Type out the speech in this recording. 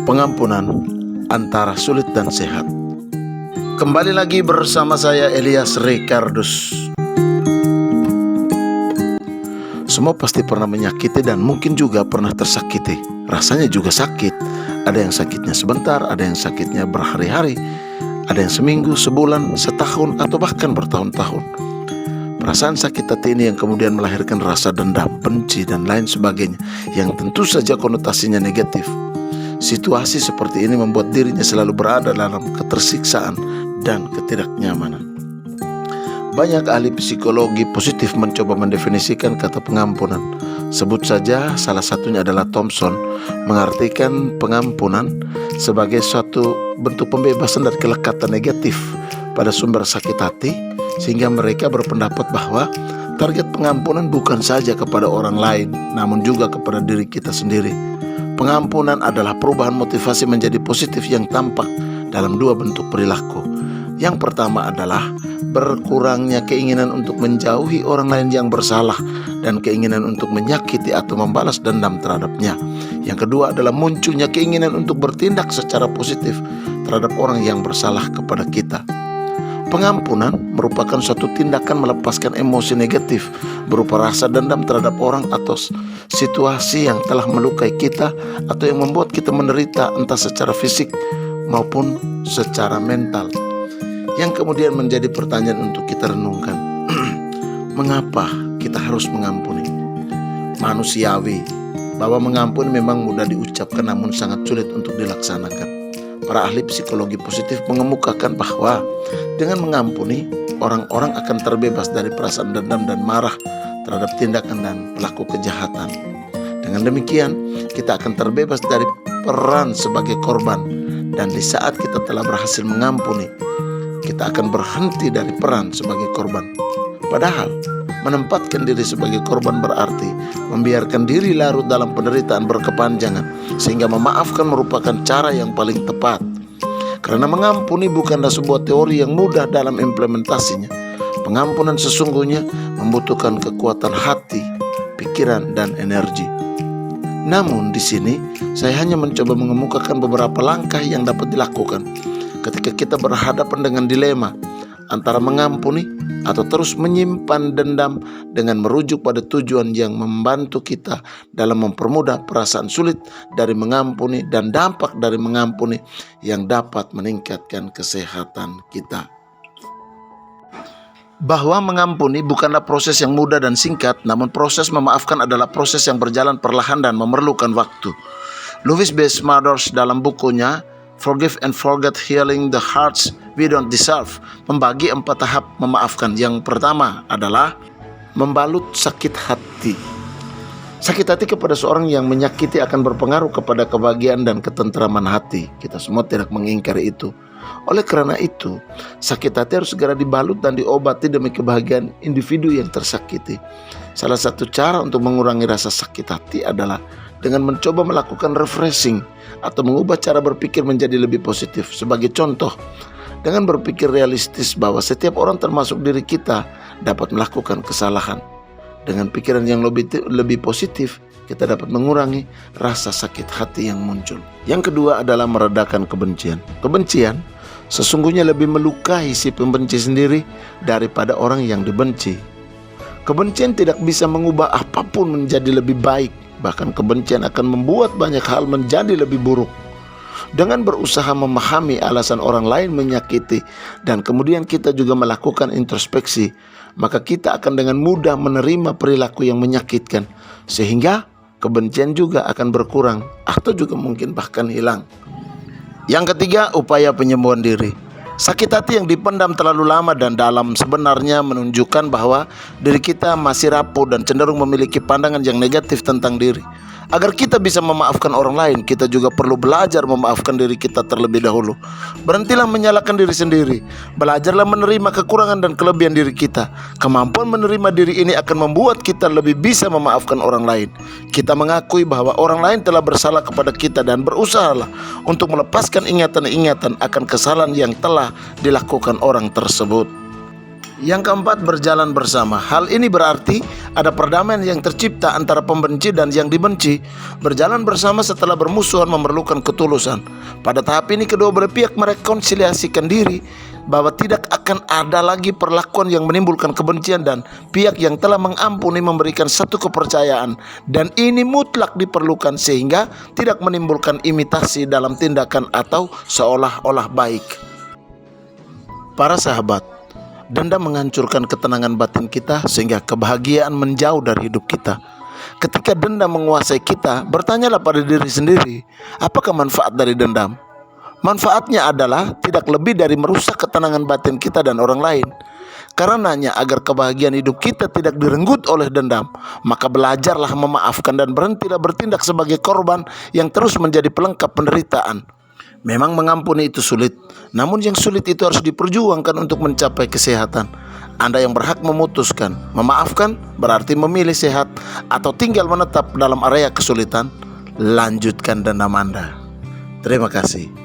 Pengampunan antara sulit dan sehat. Kembali lagi bersama saya Elias Ricardus. Semua pasti pernah menyakiti dan mungkin juga pernah tersakiti. Rasanya juga sakit. Ada yang sakitnya sebentar, ada yang sakitnya berhari-hari, ada yang seminggu, sebulan, setahun, atau bahkan bertahun-tahun. Perasaan sakit hati ini yang kemudian melahirkan rasa dendam, benci, dan lain sebagainya, yang tentu saja konotasinya negatif. Situasi seperti ini membuat dirinya selalu berada dalam ketersiksaan dan ketidaknyamanan. Banyak ahli psikologi positif mencoba mendefinisikan kata pengampunan. Sebut saja salah satunya adalah Thompson, mengartikan pengampunan sebagai suatu bentuk pembebasan dari kelekatan negatif pada sumber sakit hati, sehingga mereka berpendapat bahwa target pengampunan bukan saja kepada orang lain, namun juga kepada diri kita sendiri. Pengampunan adalah perubahan motivasi menjadi positif yang tampak dalam dua bentuk perilaku. Yang pertama adalah berkurangnya keinginan untuk menjauhi orang lain yang bersalah dan keinginan untuk menyakiti atau membalas dendam terhadapnya. Yang kedua adalah munculnya keinginan untuk bertindak secara positif terhadap orang yang bersalah kepada kita. Pengampunan merupakan suatu tindakan melepaskan emosi negatif berupa rasa dendam terhadap orang atau situasi yang telah melukai kita atau yang membuat kita menderita entah secara fisik maupun secara mental. Yang kemudian menjadi pertanyaan untuk kita renungkan. Mengapa kita harus mengampuni? Manusiawi bahwa mengampuni memang mudah diucapkan namun sangat sulit untuk dilaksanakan. Para ahli psikologi positif mengemukakan bahwa dengan mengampuni, orang-orang akan terbebas dari perasaan dendam dan marah terhadap tindakan dan pelaku kejahatan. Dengan demikian, kita akan terbebas dari peran sebagai korban, dan di saat kita telah berhasil mengampuni, kita akan berhenti dari peran sebagai korban. Padahal, menempatkan diri sebagai korban berarti membiarkan diri larut dalam penderitaan berkepanjangan, sehingga memaafkan merupakan cara yang paling tepat. Karena mengampuni bukanlah sebuah teori yang mudah dalam implementasinya. Pengampunan sesungguhnya membutuhkan kekuatan hati, pikiran, dan energi. Namun di sini saya hanya mencoba mengemukakan beberapa langkah yang dapat dilakukan ketika kita berhadapan dengan dilema antara mengampuni atau terus menyimpan dendam dengan merujuk pada tujuan yang membantu kita dalam mempermudah perasaan sulit dari mengampuni dan dampak dari mengampuni yang dapat meningkatkan kesehatan kita. Bahwa mengampuni bukanlah proses yang mudah dan singkat, namun proses memaafkan adalah proses yang berjalan perlahan dan memerlukan waktu. Louis B. Smathers dalam bukunya Forgive and Forget Healing the Hearts We Don't Deserve membagi 4 tahap memaafkan. Yang pertama adalah membalut sakit hati. Sakit hati kepada seorang yang menyakiti akan berpengaruh kepada kebahagiaan dan ketentraman hati. Kita semua tidak mengingkari itu. Oleh karena itu, sakit hati harus segera dibalut dan diobati demi kebahagiaan individu yang tersakiti. Salah satu cara untuk mengurangi rasa sakit hati adalah dengan mencoba melakukan refreshing atau mengubah cara berpikir menjadi lebih positif. Sebagai contoh, dengan berpikir realistis bahwa setiap orang termasuk diri kita dapat melakukan kesalahan. Dengan pikiran yang lebih positif, kita dapat mengurangi rasa sakit hati yang muncul. Yang kedua adalah meredakan kebencian. Kebencian sesungguhnya lebih melukai si pembenci sendiri daripada orang yang dibenci. Kebencian tidak bisa mengubah apapun menjadi lebih baik. Bahkan kebencian akan membuat banyak hal menjadi lebih buruk. Dengan berusaha memahami alasan orang lain menyakiti dan kemudian kita juga melakukan introspeksi, maka kita akan dengan mudah menerima perilaku yang menyakitkan, sehingga kebencian juga akan berkurang atau juga mungkin bahkan hilang. Yang ketiga, upaya penyembuhan diri. Sakit hati yang dipendam terlalu lama dan dalam sebenarnya menunjukkan bahwa diri kita masih rapuh dan cenderung memiliki pandangan yang negatif tentang diri. Agar kita bisa memaafkan orang lain, kita juga perlu belajar memaafkan diri kita terlebih dahulu. Berhentilah menyalahkan diri sendiri. Belajarlah menerima kekurangan dan kelebihan diri kita. Kemampuan menerima diri ini akan membuat kita lebih bisa memaafkan orang lain. Kita mengakui bahwa orang lain telah bersalah kepada kita dan berusahalah untuk melepaskan ingatan-ingatan akan kesalahan yang telah dilakukan orang tersebut. Yang keempat, berjalan bersama. Hal ini berarti ada perdamaian yang tercipta antara pembenci dan yang dibenci. Berjalan bersama setelah bermusuhan memerlukan ketulusan. Pada tahap ini kedua belah pihak merekonsiliasikan diri bahwa tidak akan ada lagi perlakuan yang menimbulkan kebencian, dan pihak yang telah mengampuni memberikan satu kepercayaan, dan ini mutlak diperlukan sehingga tidak menimbulkan imitasi dalam tindakan atau seolah-olah baik. Para sahabat, dendam menghancurkan ketenangan batin kita sehingga kebahagiaan menjauh dari hidup kita. Ketika dendam menguasai kita, bertanyalah pada diri sendiri, apakah manfaat dari dendam? Manfaatnya adalah tidak lebih dari merusak ketenangan batin kita dan orang lain. Karenanya, agar kebahagiaan hidup kita tidak direnggut oleh dendam, maka belajarlah memaafkan dan berhentilah bertindak sebagai korban yang terus menjadi pelengkap penderitaan. Memang mengampuni itu sulit, namun yang sulit itu harus diperjuangkan untuk mencapai kesehatan. Anda yang berhak memutuskan, memaafkan berarti memilih sehat atau tinggal menetap dalam area kesulitan. Lanjutkan dendam Anda. Terima kasih.